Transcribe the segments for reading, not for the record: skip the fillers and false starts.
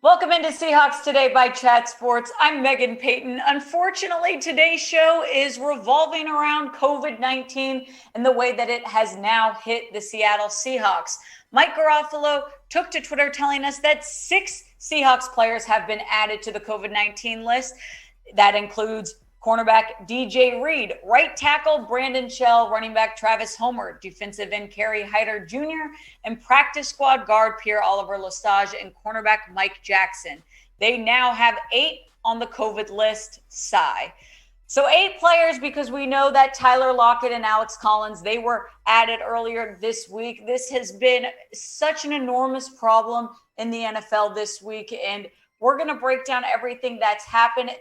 Welcome into Seahawks Today by Chat Sports. I'm Meghan Payton. Unfortunately, today's show is revolving around COVID-19 and the way that it has now hit the Seattle Seahawks. Mike Garofalo took to Twitter telling us that 6 Seahawks players have been added to the COVID-19 list. That includes cornerback DJ Reed, right tackle Brandon Shell, running back Travis Homer, defensive end Kerry Hyder Jr., and practice squad guard Pier-Olivier Lestage and cornerback Mike Jackson. They now have 8 on the COVID list. Sigh. So 8 players, because we know that Tyler Lockett and Alex Collins, they were added earlier this week. This has been such an enormous problem in the NFL this week, and we're going to break down everything that's happened.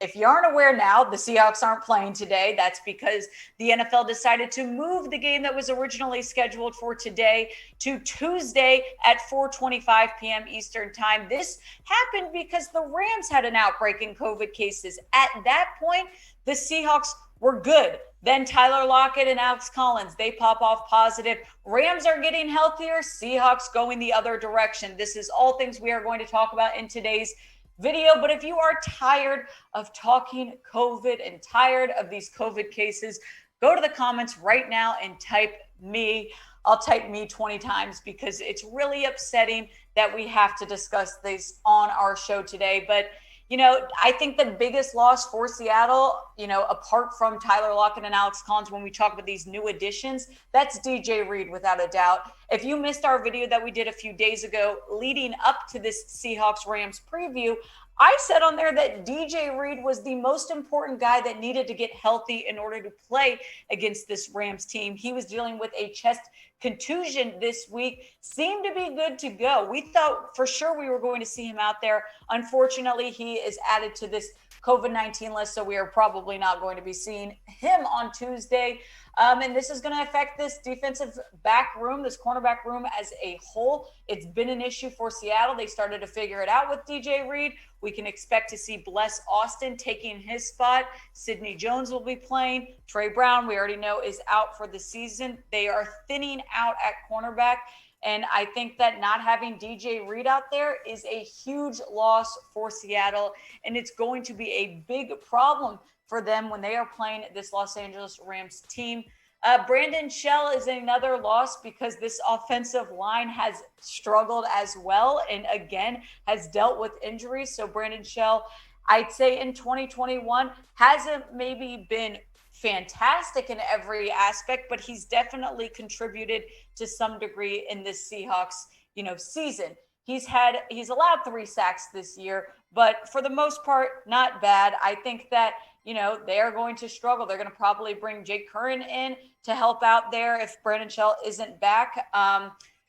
If you aren't aware now, the Seahawks aren't playing today. That's because the NFL decided to move the game that was originally scheduled for today to Tuesday at 4:25 p.m. Eastern time. This happened because the Rams had an outbreak in COVID cases. At that point, the Seahawks were good. Then Tyler Lockett and Alex Collins, they pop off positive. Rams are getting healthier. Seahawks going the other direction. This is all things we are going to talk about in today's video. But if you are tired of talking COVID and tired of these COVID cases, go to the comments right now and type me. I'll type me 20 times because it's really upsetting that we have to discuss this on our show today. But I think the biggest loss for Seattle, apart from Tyler Lockett and Alex Collins, when we talk about these new additions, that's DJ Reed, without a doubt. If you missed our video that we did a few days ago leading up to this Seahawks-Rams preview, I said on there that DJ Reed was the most important guy that needed to get healthy in order to play against this Rams team. He was dealing with a chest contusion this week, seemed to be good to go. We thought for sure we were going to see him out there. Unfortunately, he is added to this COVID-19 list, so we are probably not going to be seeing him on Tuesday. And this is going to affect this defensive back room, this cornerback room as a whole. It's been an issue for Seattle. They started to figure it out with DJ Reed. We can expect to see Bless Austin taking his spot. Sidney Jones will be playing. Trey Brown, we already know, is out for the season. They are thinning out at cornerback. And I think that not having DJ Reed out there is a huge loss for Seattle. And it's going to be a big problem for them when they are playing this Los Angeles Rams team. Brandon Shell is another loss because this offensive line has struggled as well and again has dealt with injuries. So Brandon Shell, I'd say in 2021 hasn't maybe been fantastic in every aspect, but he's definitely contributed to some degree in this Seahawks, season. He's allowed 3 sacks this year, but for the most part, not bad. I think that they are going to struggle. They're going to probably bring Jake Curran in to help out there if Brandon Shell isn't back.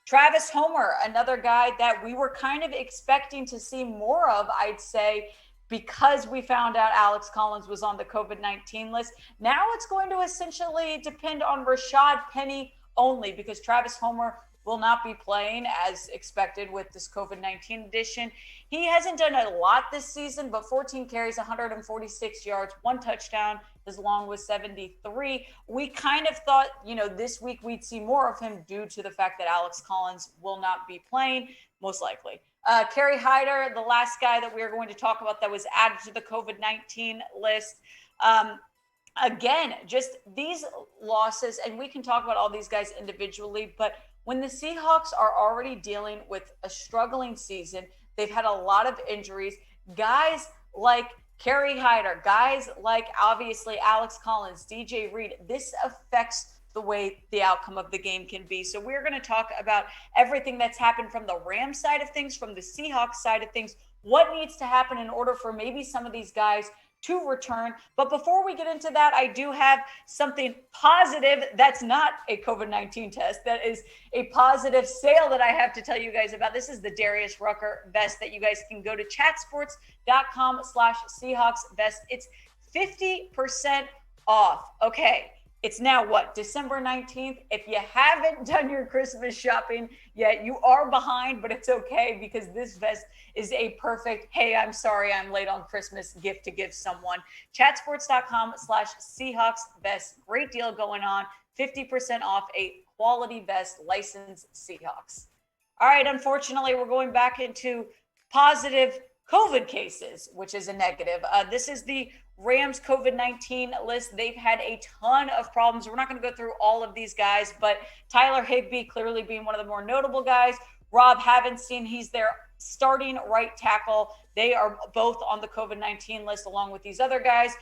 Travis Homer, another guy that we were kind of expecting to see more of, I'd say, because we found out Alex Collins was on the COVID-19 list. Now it's going to essentially depend on Rashad Penny only because Travis Homer will not be playing as expected with this COVID-19 edition. He hasn't done a lot this season, but 14 carries, 146 yards, 1 touchdown. His long was 73. We kind of thought, this week we'd see more of him due to the fact that Alex Collins will not be playing, most likely. Kerry Hyder, the last guy that we are going to talk about that was added to the COVID-19 list. Again, just these losses, and we can talk about all these guys individually, but when the Seahawks are already dealing with a struggling season, they've had a lot of injuries. Guys like Kerry Hyder, guys like obviously Alex Collins, DJ Reed, this affects the way the outcome of the game can be. So we're going to talk about everything that's happened from the Rams side of things, from the Seahawks side of things, what needs to happen in order for maybe some of these guys to return. But before we get into that, I do have something positive that's not a COVID-19 test. That is a positive sale that I have to tell you guys about. This is the Darius Rucker vest that you guys can go to chatsports.com/Seahawks vest. It's 50% off. Okay. It's now December 19th. If you haven't done your Christmas shopping yet, you are behind, but it's okay because this vest is a perfect, hey, I'm sorry I'm late on Christmas gift to give someone. Chatsports.com/Seahawks vest. Great deal going on. 50% off a quality vest, licensed Seahawks. All right, unfortunately, we're going back into positive COVID cases, which is a negative. This is the Rams COVID-19 list. They've had a ton of problems. We're not going to go through all of these guys, but Tyler Higbee clearly being one of the more notable guys. Rob Havenstein, he's their starting right tackle. They are both on the COVID-19 list along with these other guys.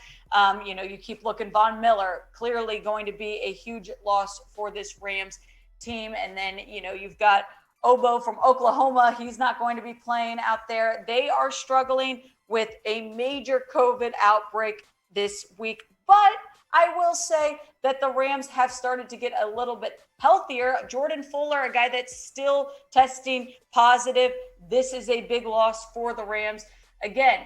You keep looking, Von Miller, clearly going to be a huge loss for this Rams team. And then, you've got Obo from Oklahoma. He's not going to be playing out there. They are struggling with a major COVID outbreak this week. But I will say that the Rams have started to get a little bit healthier. Jordan Fuller, a guy that's still testing positive. This is a big loss for the Rams. Again,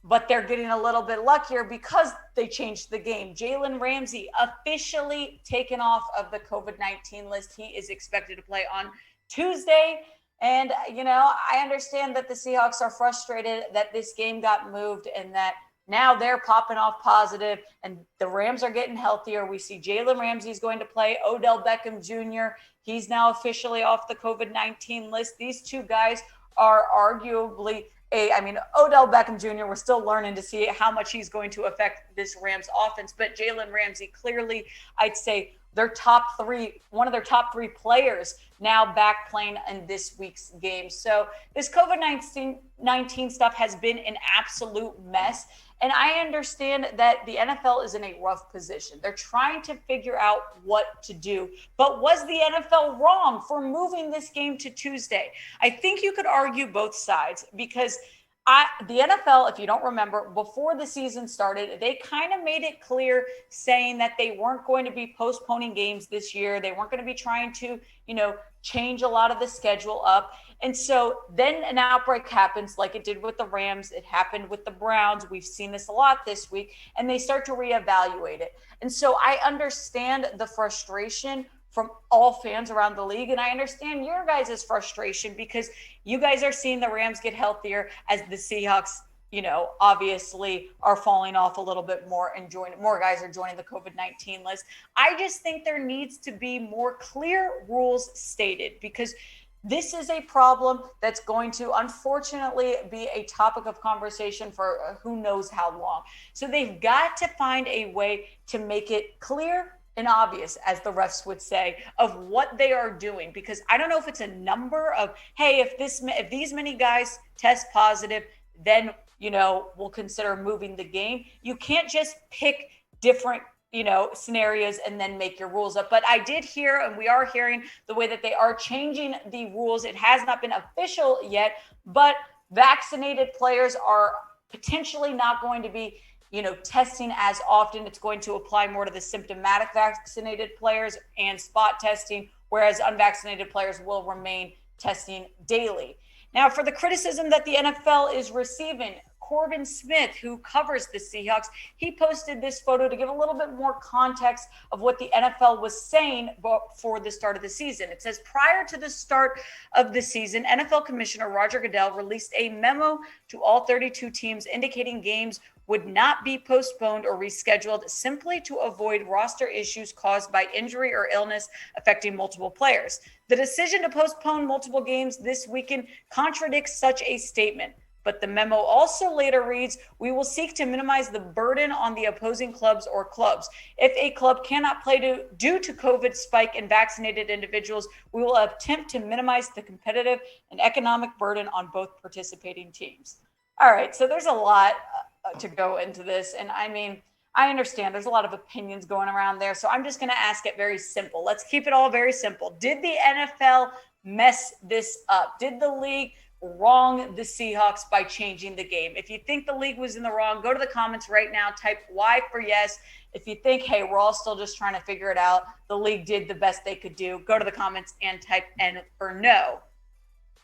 but they're getting a little bit luckier because they changed the game. Jalen Ramsey officially taken off of the COVID-19 list. He is expected to play on Tuesday. And, I understand that the Seahawks are frustrated that this game got moved and that now they're popping off positive and the Rams are getting healthier. We see Jalen Ramsey is going to play. Odell Beckham Jr., he's now officially off the COVID-19 list. These two guys are arguably Odell Beckham Jr., we're still learning to see how much he's going to affect this Rams offense. But Jalen Ramsey, clearly, I'd say one of their top three players now back playing in this week's game. So this COVID-19 stuff has been an absolute mess. And I understand that the NFL is in a rough position. They're trying to figure out what to do. But was the NFL wrong for moving this game to Tuesday? I think you could argue both sides because the NFL, if you don't remember, before the season started, they kind of made it clear saying that they weren't going to be postponing games this year. They weren't going to be trying to, change a lot of the schedule up. And so then an outbreak happens like it did with the Rams. It happened with the Browns. We've seen this a lot this week, and they start to reevaluate it. And so I understand the frustration from all fans around the league. And I understand your guys' frustration because you guys are seeing the Rams get healthier as the Seahawks, obviously are falling off a little bit more and more guys are joining the COVID-19 list. I just think there needs to be more clear rules stated because this is a problem that's going to unfortunately be a topic of conversation for who knows how long. So they've got to find a way to make it clear and obvious, as the refs would say, of what they are doing. Because I don't know if it's a number of, hey, if these many guys test positive, then, we'll consider moving the game. You can't just pick different, scenarios and then make your rules up. But I did hear, and we are hearing the way that they are changing the rules. It has not been official yet, but vaccinated players are potentially not going to be testing as often. It's going to apply more to the symptomatic vaccinated players and spot testing, whereas unvaccinated players will remain testing daily. Now, for the criticism that the NFL is receiving, Corbin Smith, who covers the Seahawks, he posted this photo to give a little bit more context of what the NFL was saying before the start of the season. It says, prior to the start of the season, NFL Commissioner Roger Goodell released a memo to all 32 teams indicating games would not be postponed or rescheduled simply to avoid roster issues caused by injury or illness affecting multiple players. The decision to postpone multiple games this weekend contradicts such a statement. But the memo also later reads, we will seek to minimize the burden on the opposing clubs or clubs. If a club cannot play due to COVID spike in vaccinated individuals, we will attempt to minimize the competitive and economic burden on both participating teams. All right, so there's a lot to go into this. And I understand there's a lot of opinions going around there. So I'm just going to ask it very simple. Let's keep it all very simple. Did the NFL mess this up? Did the league wrong the Seahawks by changing the game? If you think the league was in the wrong, go to the comments right now, type Y for yes. If you think, hey, we're all still just trying to figure it out, the league did the best they could do, go to the comments and type N for no.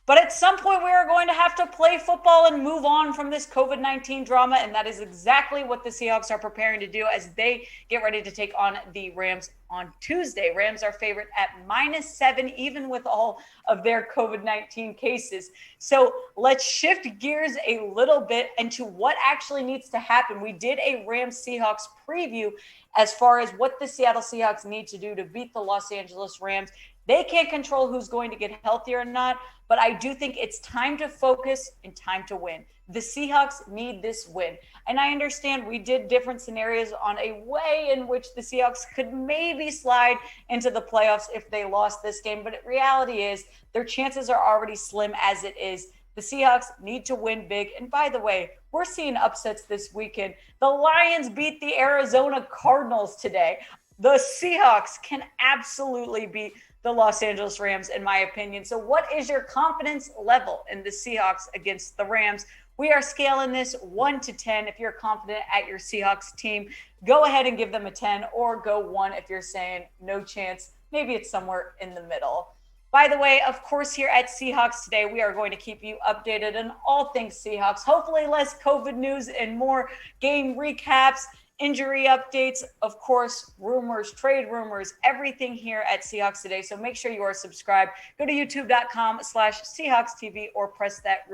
But at some point, we are going to have to play football and move on from this COVID-19 drama. And that is exactly what the Seahawks are preparing to do as they get ready to take on the Rams on Tuesday. Rams are favored at -7, even with all of their COVID-19 cases. So let's shift gears a little bit into what actually needs to happen. We did a Rams Seahawks preview, as far as what the Seattle Seahawks need to do to beat the Los Angeles Rams. They can't control who's going to get healthy or not, but I do think it's time to focus and time to win. The Seahawks need this win. And I understand we did different scenarios on a way in which the Seahawks could maybe slide into the playoffs if they lost this game. But the reality is their chances are already slim as it is. The Seahawks need to win big. And by the way, we're seeing upsets this weekend. The Lions beat the Arizona Cardinals today. The Seahawks can absolutely beat the Los Angeles Rams, in my opinion. So what is your confidence level in the Seahawks against the Rams? We are scaling this 1 to 10. If you're confident at your Seahawks team, go ahead and give them a 10, or go 1 if you're saying no chance. Maybe it's somewhere in the middle. By the way, of course, here at Seahawks Today, we are going to keep you updated on all things Seahawks. Hopefully less COVID news and more game recaps, injury updates, of course, rumors, trade rumors, everything here at Seahawks Today. So make sure you are subscribed. Go to youtube.com/SeahawksTV or press that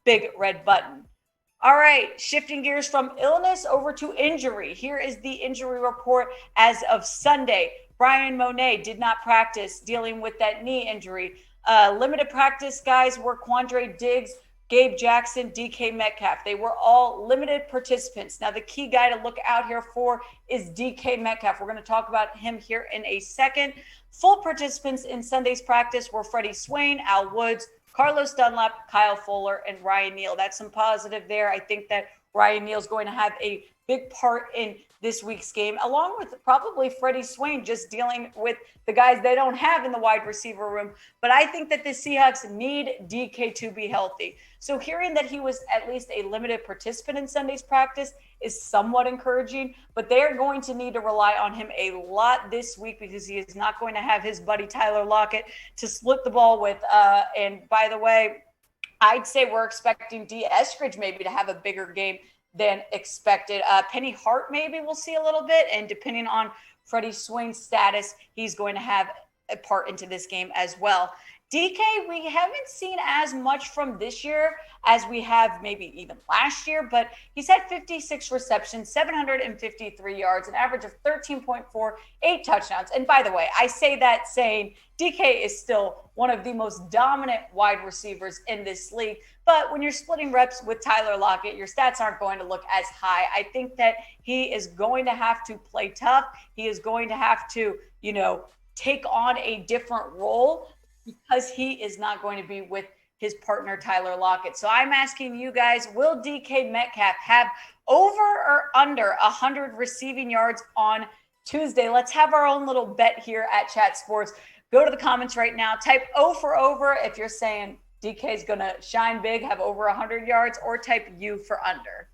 big red button. All right, shifting gears from illness over to injury. Here is the injury report as of Sunday. Brian Monet did not practice, dealing with that knee injury. Limited practice guys were Quandre Diggs, Gabe Jackson, DK Metcalf. They were all limited participants. Now, the key guy to look out here for is DK Metcalf. We're going to talk about him here in a second. Full participants in Sunday's practice were Freddie Swain, Al Woods, Carlos Dunlap, Kyle Fuller, and Ryan Neal. That's some positive there. I think that Ryan Neal is going to have a big part in this week's game, along with probably Freddie Swain, just dealing with the guys they don't have in the wide receiver room. But I think that the Seahawks need DK to be healthy. So hearing that he was at least a limited participant in Sunday's practice is somewhat encouraging, but they're going to need to rely on him a lot this week because he is not going to have his buddy Tyler Lockett to split the ball with. And by the way, I'd say we're expecting D. Eskridge maybe to have a bigger game than expected. Penny Hart maybe we'll see a little bit, and depending on Freddie Swain's status, he's going to have a part into this game as well. DK, we haven't seen as much from this year as we have maybe even last year, but he's had 56 receptions, 753 yards, an average of 13.4, 8 touchdowns. And by the way, I say that saying DK is still one of the most dominant wide receivers in this league. But when you're splitting reps with Tyler Lockett, your stats aren't going to look as high. I think that he is going to have to play tough. He is going to have to, take on a different role, because he is not going to be with his partner, Tyler Lockett. So I'm asking you guys, will DK Metcalf have over or under 100 receiving yards on Tuesday? Let's have our own little bet here at Chat Sports. Go to the comments right now. Type O for over if you're saying DK is going to shine big, have over 100 yards, or type U for under.